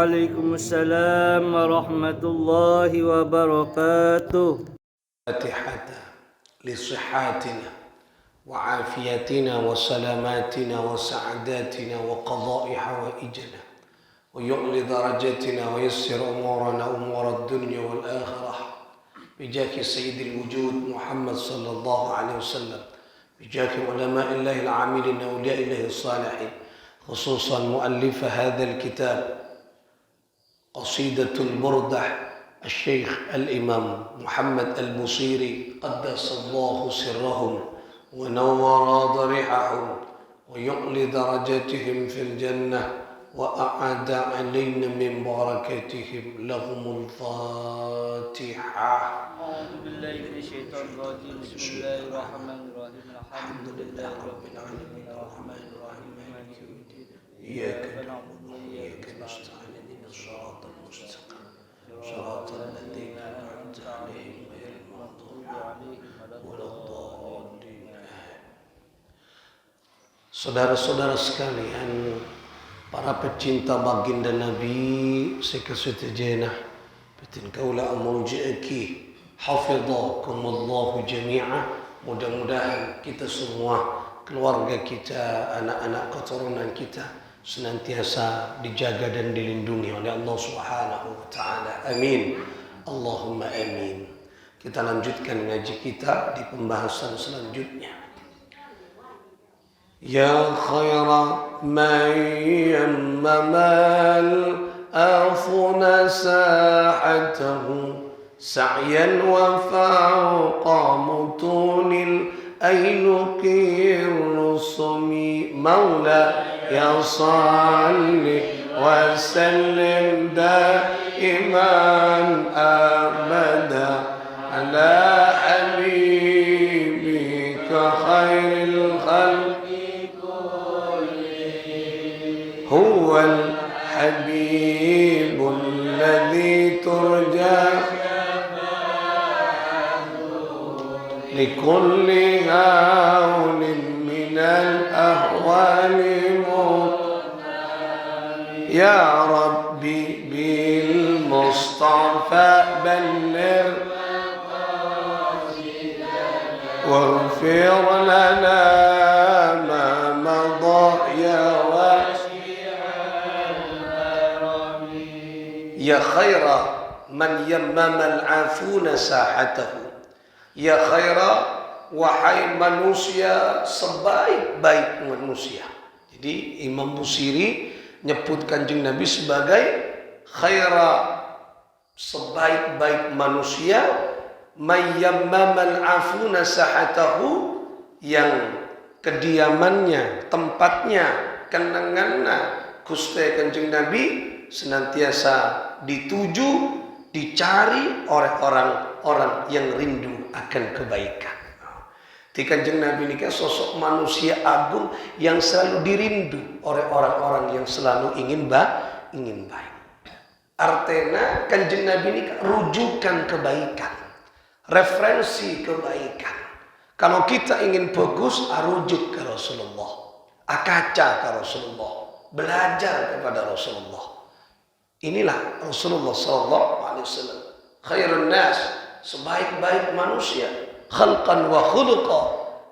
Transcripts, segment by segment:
Waalaikumsalam warahmatullahi wabarakatuh. فاتحة لصحاتنا وعافيتنا وسلاماتنا وسعاداتنا وقضاء حوائجنا ويعلي درجاتنا ويسر أمورنا أمور الدنيا والآخرة بجاه سيد الوجود محمد صلى الله عليه وسلم بجاه علماء الله العاملين أولياء الله الصالحين خصوصا مؤلف هذا الكتاب قصيدة البردة الشيخ الإمام محمد البصيري قدس الله سرهم ونور ضريحهم ويعلي درجاتهم في الجنة وأعاد علينا من بركاتهم لهم الفاتحة. أعوذ بالله من الشيطان الرجيم. بسم الله الرحمن الرحيم. الحمد لله رب العالمين الرحمن الرحيم مالك يوم الدين إياك نعبد وإياك نستعين اهدنا الصراط المستقيم صراط الذين أنعمت عليهم غير المغضوب عليهم ولا الضالين. Saudara-saudara sekalian, para pecinta baginda Nabi sekasutajena, betin kaula amulji'aki hafidhakumullahu jami'a. Mudah-mudahan kita semua, keluarga kita, anak-anak keturunan kita senantiasa dijaga dan dilindungi oleh Allah Subhanahu wa taala. Amin. Allahumma amin. Kita lanjutkan ngaji kita di pembahasan selanjutnya. Ya khaira man yammamal afuna sa'atahu sa'yan wa fawqa mutunil aynuqir rusumi maula ya salli wa sallim daiman abada ala habibika khairil khalqi kullihim huwal habibul ladzi turja لكل هول من الأهوال يا ربي بالمصطفى بلغ واغفر لنا ما مضى يا واسع الكرم يا خير من يمم العافون ساحته. Ya khaira, wahai manusia sebaik-baik manusia. Jadi Imam Busiri nyebut Kanjeng Nabi sebagai khaira, sebaik-baik manusia, mayyammamal afuna sahatahu, yang kediamannya, tempatnya, kenangannya Gusti Kanjeng Nabi senantiasa dituju, dicari oleh orang-orang yang rindu akan kebaikan. Di Kanjeng Nabi ini sosok manusia agung yang selalu dirindu oleh orang-orang yang selalu ingin baik. Artinya Kanjeng Nabi ini rujukan kebaikan, referensi kebaikan. Kalau kita ingin bagus, rujuk ke Rasulullah, kaca ke Rasulullah, belajar kepada Rasulullah. Inilah Rasulullah SAW, khairun nas, sebaik-baik manusia, khalqan wa khuluqa,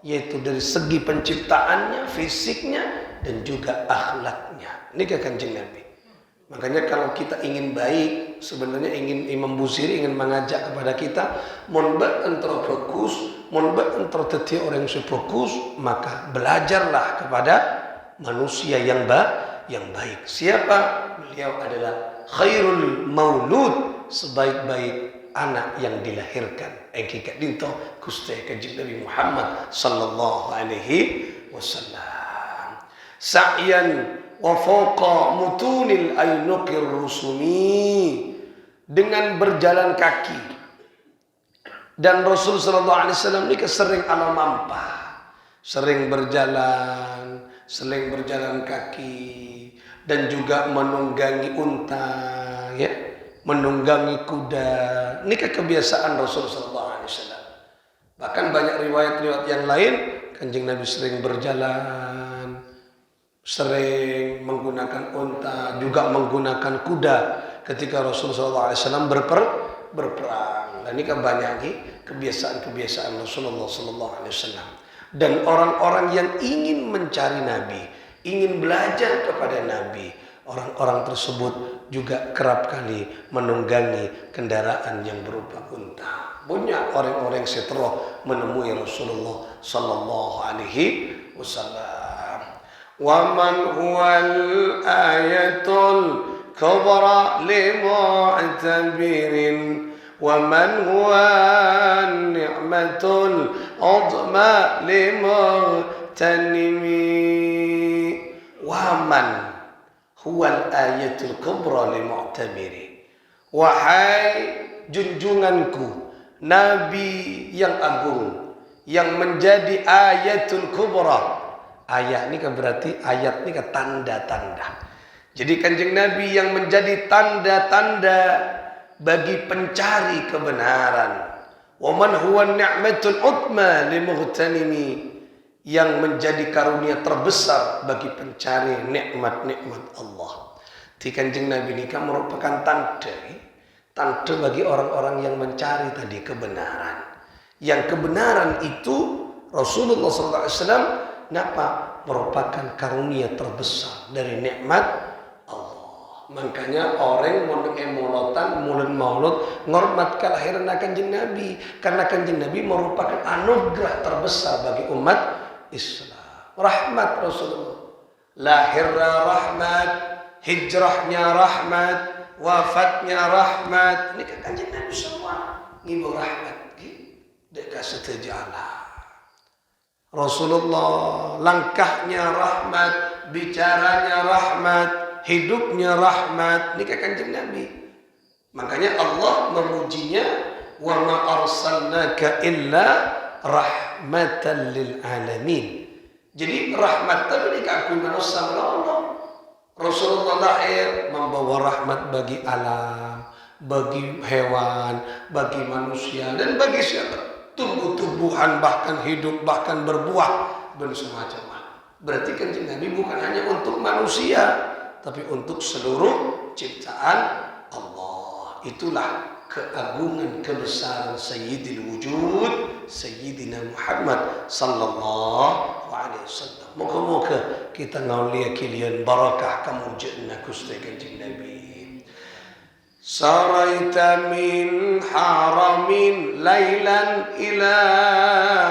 yaitu dari segi penciptaannya, fisiknya, dan juga akhlaknya. Ini Kanjeng Nabi. Makanya kalau kita ingin baik, sebenarnya Imam Busiri ingin mengajak kepada kita, mun entro bagus, mun entro dadi orang yang bagus, maka belajarlah kepada manusia yang baik. Siapa? Beliau adalah khairul maulud, sebaik-baik anak yang dilahirkan. Engkikat dinto Gusti Kanjeng Nabi Muhammad sallallahu alaihi wasallam. Sa'yan wa fawqa mutunil aynuqir rusumi, dengan berjalan kaki. Dan Rasul sallallahu alaihi wasallam ini sering mampah, sering berjalan kaki, dan juga menunggangi unta, ya, menunggangi kuda. Ini kebiasaan Rasulullah SAW. Bahkan banyak riwayat-riwayat yang lain, Kanjeng Nabi sering berjalan sering menggunakan unta, juga menggunakan kuda ketika Rasulullah SAW berperang. Dan ini kan banyak kebiasaan-kebiasaan Rasulullah SAW. Dan orang-orang yang ingin mencari Nabi, ingin belajar kepada Nabi, orang-orang tersebut juga kerap kali menunggangi kendaraan yang berupa unta. Banyak orang-orang setelah menemui Rasulullah sallallahu alaihi wasallam. Wa man huwal ayatul kubra limu'tabirin wa man huwa ni'matul uzma limu'tanimi. Wa man huwal ayatul kubra limu'tabiri. Wahai junjunganku, Nabi yang agung, yang menjadi ayatul kubra. Ayat ini kan berarti ayat ini kan tanda-tanda. Jadi kanjeng Nabi yang menjadi tanda-tanda bagi pencari kebenaran. Wa man huwa ni'matul utma limughtanimi, yang menjadi karunia terbesar bagi pencari nikmat-nikmat Allah. Di kanjeng Nabi ini kan merupakan tanda bagi orang-orang yang mencari tadi kebenaran. Yang kebenaran itu Rasulullah SAW merupakan karunia terbesar dari nikmat Allah. Makanya orang mulun maulud ngormat kelahiran kanjeng Nabi, karena kanjeng Nabi merupakan anugerah terbesar bagi umat Islam. Rahmat Rasulullah, lahirnya rahmat, hijrahnya rahmat, wafatnya rahmat. Ini kan kanjeng Nabi semua ngibu rahmat. Dekat setejalah Rasulullah, langkahnya rahmat, bicaranya rahmat, hidupnya rahmat. Ini kan kanjeng Nabi. Makanya Allah memujinya, wa ma arsalnaka illa rahmatan lil alamin. Jadi rahmat tadi dikakui manusia Allah. Rasulullah lahir membawa rahmat bagi alam, bagi hewan, bagi manusia, dan bagi siapa? Tumbuh-tumbuhan, bahkan hidup, bahkan berbuah, dan semacam. Berarti kanjeng Nabi bukan hanya untuk manusia, tapi untuk seluruh ciptaan Allah. Itulah keagungan kebesaran Sayyidil Wujud, Sayyidina Muhammad sallallahu alaihi wasallam. Moga-moga kita ngaulia kilian barakah kamu jenna Gusti kanjeng Nabi. Saraita min haramin lailan ila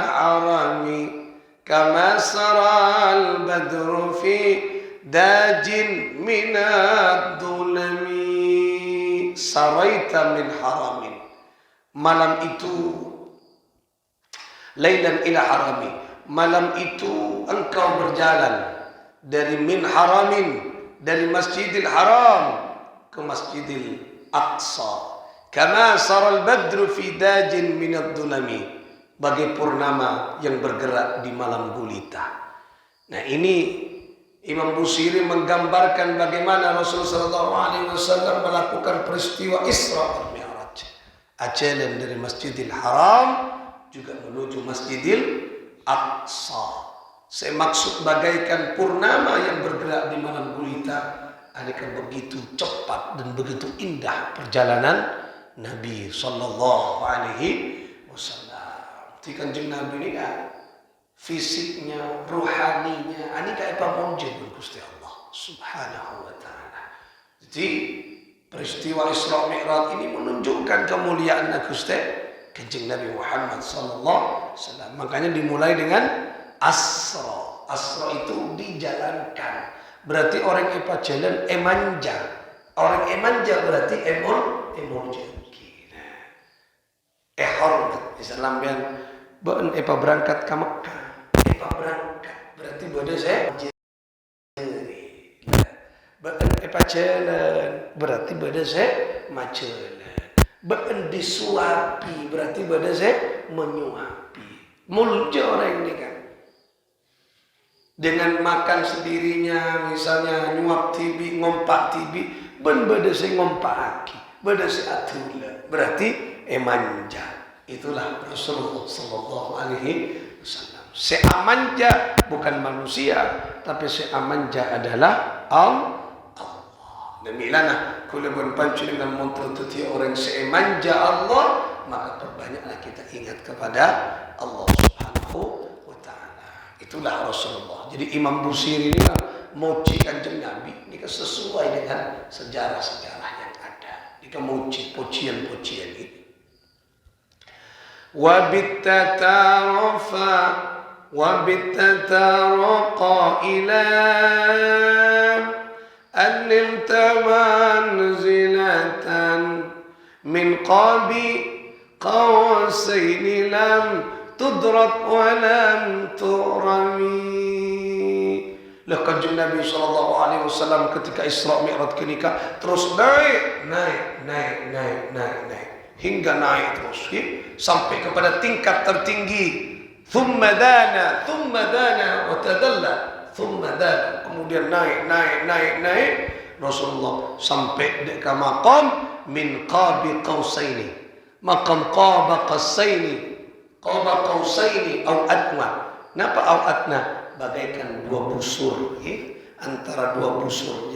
harami kama saral badru fi dajin minad dulami. Saraita min haramin, malam itu, lailan ila harami, malam itu engkau berjalan dari min haramin, dari Masjidil Haram ke Masjidil Aqsa. Kama saral badru fi dajin minad dulami, bagai purnama yang bergerak di malam gulita. Nah, ini Imam Busiri menggambarkan bagaimana Rasulullah SAW melakukan peristiwa Isra dan Mi'raj. Jalan dari Masjidil Haram juga menuju Masjidil Aqsa. Saya maksud bagaikan purnama yang bergerak di malam gulita. Akan begitu cepat dan begitu indah perjalanan Nabi Sallallahu Alaihi Wasallam. Di kanjeng Nabi ini kan fisiknya, ruhaninya, ini kayak apa muncul Gusti Allah Subhanahu Wa Taala. Jadi peristiwa Isra Mi'raj ini menunjukkan kemuliaan Gusti kanjeng Nabi Muhammad Sallallahu Alaihi Wasallam. Makanya dimulai dengan Asra. Asra itu dijalankan. Berarti orang epa jalan emanja. Orang emanja berarti emol janji. Hormat. Islam yang epa berangkat ke Mekah. Epa berangkat berarti bodoh saya jeri. Epa jalan berarti bodoh saya majalan. Disuapi berarti bodoh saya menyuapi. Muncul orang ini kan. Dengan makan sendirinya, misalnya nyuap tibi, ngompak tibi, beda saya ngompak aki, beda saya atula, berarti emanja. Itulah Rasulullah Sallallahu Alaihi Wasallam. Seamanja bukan manusia, tapi seamanja adalah Allah. Demikianlah kalau berpacu dengan motor teti orang seamanja Allah, maka perbanyaklah kita ingat kepada Allah Subhanahu wa taala. Itulah Rasulullah. Jadi Imam Busiri ini muji Kanjeng Nabi ini sesuai dengan sejarah-sejarah yang ada. Dia muji pujian-pujian ini. Wa bitatarafa wa bitataraqa ila أنلت منزلة من قاب قوسين لم تدرك ولم ترمي. Lah Kanjeng Nabi SAW ketika Isra Mi'raj kenika terus naik hingga naik terus sampai kepada tingkat tertinggi. Thumma dana wa tadalla. Kemudian naik Rasulullah sampai ke maqam min qabi qausaini, maqam qaba qausaini au adna. Napa au adna? Bagaikan dua busur antara dua busur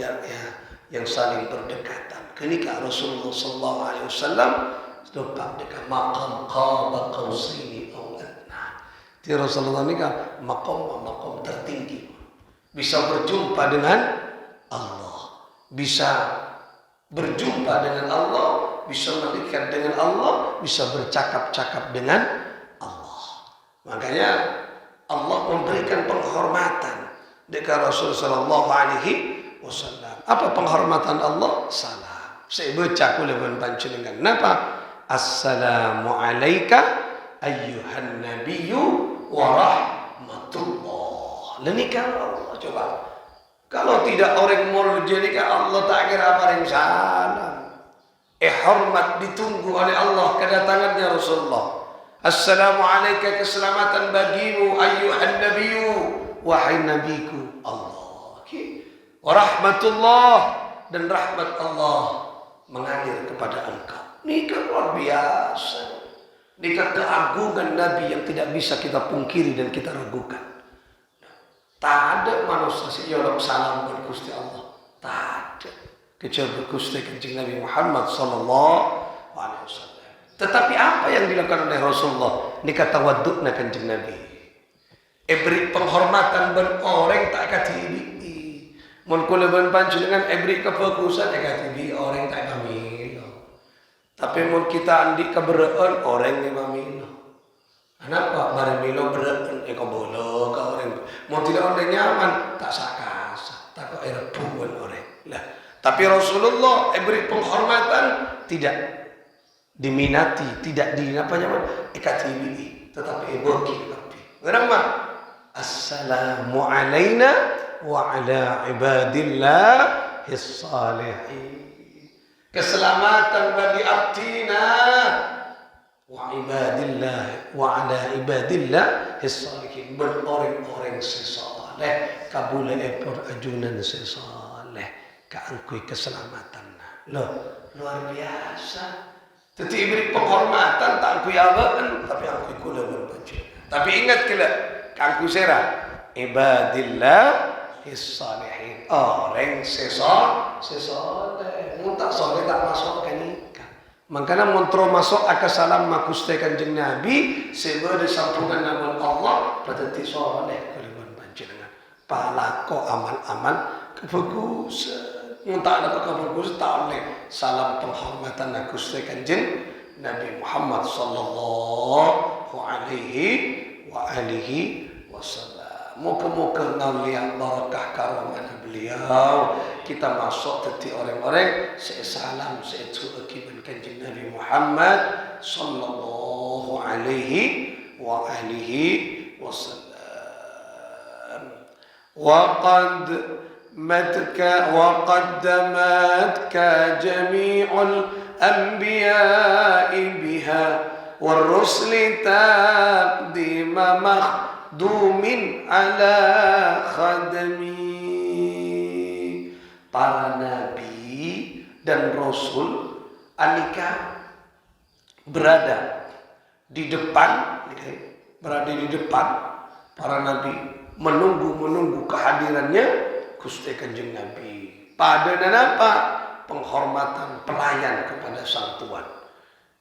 yang saling berdekatan. Ketika Rasulullah sallallahu alaihi wasallam sedang dekat maqam qaba qausaini au adna. Di Rasulullah ini kan maqam tertinggi. Bisa berjumpa dengan Allah, bisa berjumpa dengan Allah, bisa mendekat dengan Allah, bisa bercakap-cakap dengan Allah. Makanya Allah memberikan penghormatan dekat Rasul sallallahu alaihi wasallam. Apa penghormatan Allah? Salam. Saya baca kula panjenengan. Napa? Assalamu alayka ayyuhan nabiyyu wa rahmatullah. Lenikah Allah coba. Kalau tidak orang murjiah Allah tak kira apa yang salam. Hormat ditunggu oleh Allah kedatangannya Rasulullah. Assalamualaikum keselamatan bagimu ayyuhan nabiyyu wahai nabiku Allah. Wa rahmatullah dan rahmat Allah mengalir kepada engkau. Nikah luar biasa. Nikah keagungan Nabi yang tidak bisa kita pungkiri dan kita ragukan. Tak ada manusia yang salam buat Gusti Allah. Tak ada. Kecuali Gusti Kanjeng Nabi Muhammad sallallahu alaihi wasallam. Tetapi apa yang dilakukan oleh Rasulullah? Nikah tawadukna Kanjeng Nabi. Beri penghormatan ben orang tak katibi. Mun kula ben panjenengan beri kefokusan katibi orang tak kami. Tapi mun kita andi keberaan orang yang mamino. Kenapa? Barang milo berat bolo ke orang. Mau tidak orang nyaman tak sakasa, tak kok rebuan orang. Lah, tapi Rasulullah beri penghormatan tidak diminati, tidak ikatibi, tetapi bagi lebih. Kenapa? Assalamu alayna wa ala ibadillah his-salihin. Keselamatan bagi abdina wa ibadillah wa ala ibadillah his-salihin. Berorang-orang sesaleh kabule epor ajunan sesaleh kaangkui keselamatan. Loh, luar biasa. Tetapi beri penghormatan tak angkui abaan tapi angkui kula berbaju. Tapi ingat kala kaangkui serah ibadillah his-salihin. Orang sesaleh mutak soleh tak masuk kan nikah. Makanya montro masuk aka salam makuste Kanjeng Nabi sehingga disampungan nama Allah patenti soleh kalian panjenengan palako amal-amal kebagusan mutak ada kebagusan tak oleh salam penghormatan makuste Kanjeng Nabi Muhammad sallallahu alaihi wa alihi wasallam. Moga-moga ngalihat barakah karunia beliau kita masuk teti orang-orang salam seetu akibat Kanjeng Nabi Muhammad sallallahu alaihi wa alihi wasallam. Waqad qaddamat jami'ul anbiya'i biha war-rusli taqdima dumin ala khadami. Para nabi dan rasul anika berada di depan para nabi menunggu kehadirannya Gusti Kanjeng Nabi. Pada dan apa? Penghormatan, pelayan kepada sang Tuhan.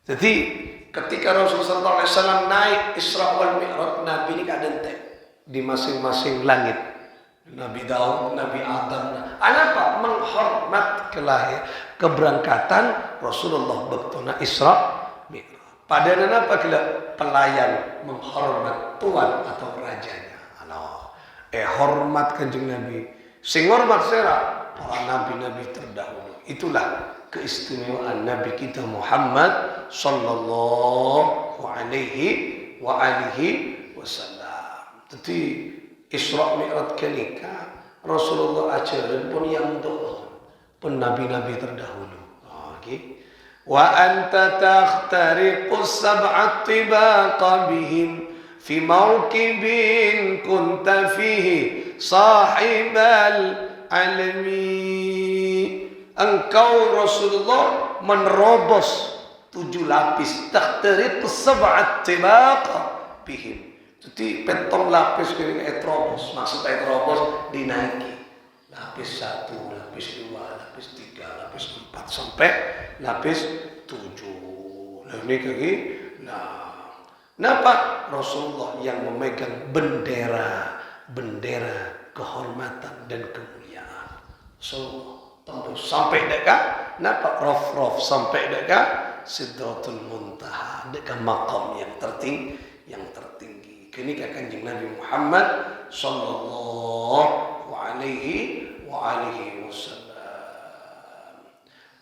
Jadi ketika Rasulullah SAW naik Isra wal Mi'raj, Nabi ini keadaan di masing-masing langit. Nabi Daud, Nabi Adam. Apa? Menghormat keberangkatan Rasulullah bektona Isra Mi'raj. Pada dan apa? Pelayan menghormat Tuhan atau rajanya. Hormat Kanjeng Nabi. Sing hormat sera para nabi-nabi terdahulu. Itulah keistimewaan Nabi kita Muhammad sallallahu alaihi wa alihi wasallam. Jadi Isra Mi'raj kenika Rasulullah ajaran pun yang doa pun nabi-nabi terdahulu. Okay. Wa anta takhtariqus sab'at tibaqa bihim fi mawkibin kunta fihi sahibal alami. Engkau Rasulullah menerobos 7 lapis, takhtariqus sab'at tibaqa bihim. Jadi petong lapis kering etrobos, maksud etrobos dinaiki. Lapis 1, lapis 2, lapis 3, lapis 4 sampai lapis 7. Nah ini kaki. Kenapa Rasulullah yang memegang bendera kehormatan dan kemuliaan. Tembus sampai dekat. Kenapa rof sampai dekat Sidratul Muntaha, dekat maqam yang tertinggi. Kini Kanjeng Nabi Muhammad sallallahu alaihi wasallam.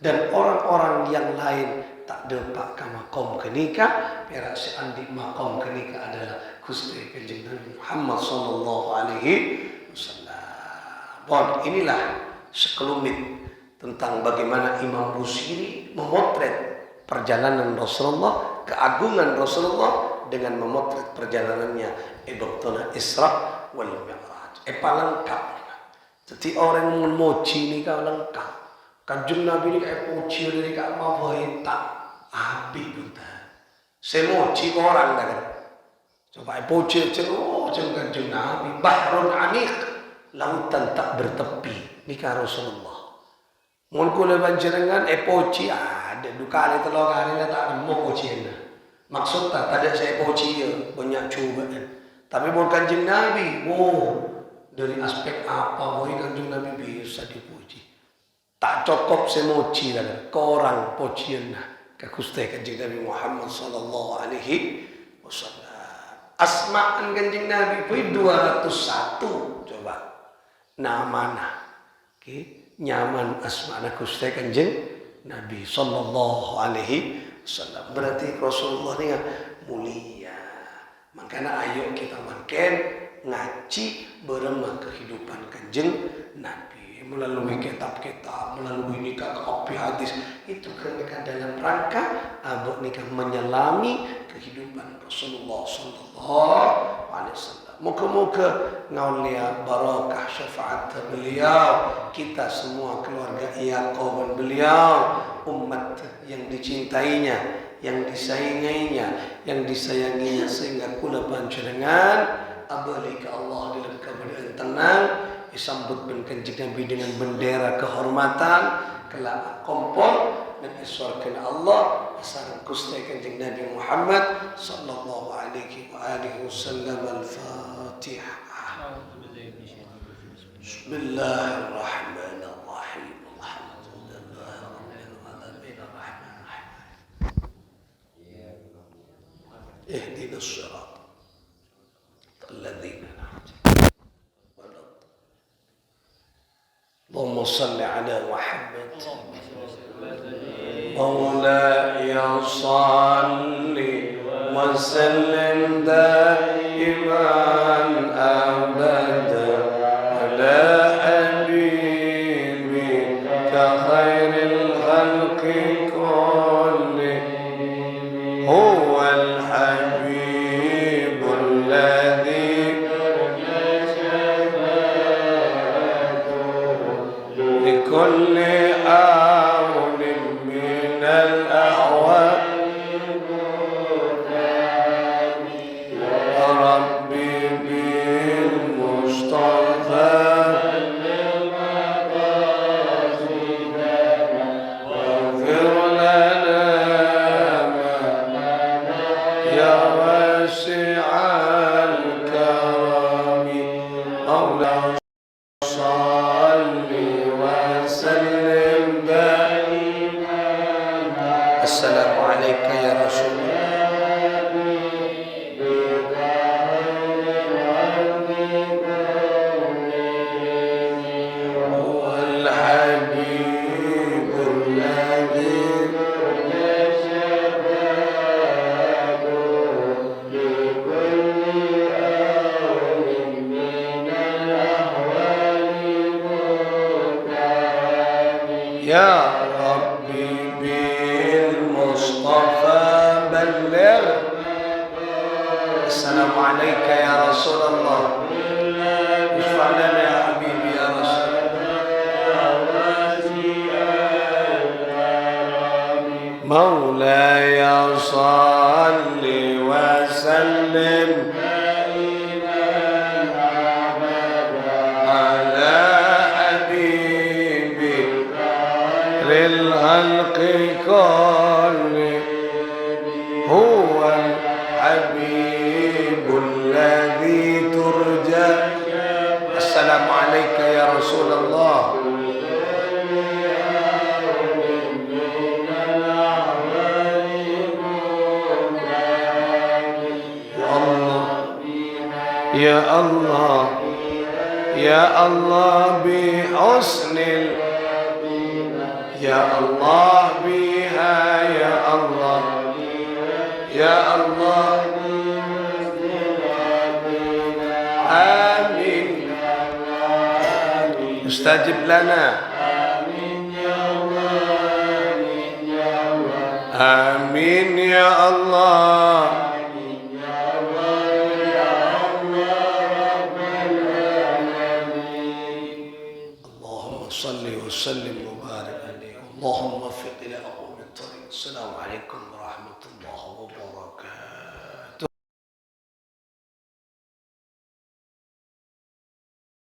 Dan orang-orang yang lain tak dapat ke maqam kenika, perak seandi maqam kenika adalah Gusti Kanjeng Nabi Muhammad sallallahu alaihi wasallam. Bon, inilah sekelumit tentang bagaimana Imam Busiri memotret perjalanan Rasulullah, keagungan Rasulullah dengan memotret perjalanannya bektona Isra wal Mi'raj. Lengkap. Jadi orang yang memuji ini kau lengkap. Kanjeng Nabi ini kayak puji dari kak mau tak api buta. Semuji orang kan. Coba puji Kanjeng Nabi. Bahrun Aniq, lautan tak bertepi. Ini kan Rasulullah. Mun kula panjenengan puji ada dukane 3 kali tak mau puji. Maksud tak ada saya puji ya, banyak cobaan. Tapi bukan Kanjeng Nabi, dari aspek apa Kanjeng Nabi bisa dipuji. Tak cukup semuji lah, korang pujian ke Gusti Kanjeng Nabi Muhammad sallallahu alaihi wasallam. Asma'an Kanjeng Nabi pun 201 coba. Namana. Okay. Nyaman asma'na Gusti Kanjeng Nabi sallallahu alaihi wasallam. Berarti Rasulullah ini mulia. Makanya ayo kita makin ngaji beremah kehidupan Kanjeng Nabi melalui kitab-kitab, melalui nikah kopi hadis. Itu kan dalam rangka abad nikah menyelami kehidupan Rasulullah sallallahu alaihi wasallam. Moga-moga ngaulia barakah syafaat beliau, kita semua keluarga Yaqub beliau, umat yang dicintainya, yang disayanginya, yang disayanginya, sehingga kula panjenengan abali ke Allah dalam keadaan tenang, disambut ben Kanjeng Nabi dengan bendera kehormatan, kelak kompor dan iswarkan Allah sareng Gusti Kanjeng Nabi Muhammad sallallahu alaihi wasallam. Al-Fatihah. Bismillahirrahmanirrahim. اهدنا الصراط الذين أنعمت عليهم. اللهم صل على محمد مولاي صل وسلم دائما أبدا على حبيبك خير الخلق كلهم. هو الحبيب الذي لكل آون من الأهوال ربي واسع الكرم مولاي صل وسلم دائما. السلام عليك يا رسول الله. يا ربي بالمصطفى بلغ. السلام عليك يا رسول الله. اشفع لنا يا حبيبي يا رسول الله. مولاي صل وسلم على حبيبك للخلق كل هو الحبيب الذي ترجى. السلام عليك يا رسول الله. يا الله يا الله بحسن يا الله بها يا الله يا الله. آمين استجب لنا. آمين يا الله. صل وسلم وبارك عليه. اللهم وفق إلى أقوم الطريق. السلام عليكم ورحمة الله وبركاته.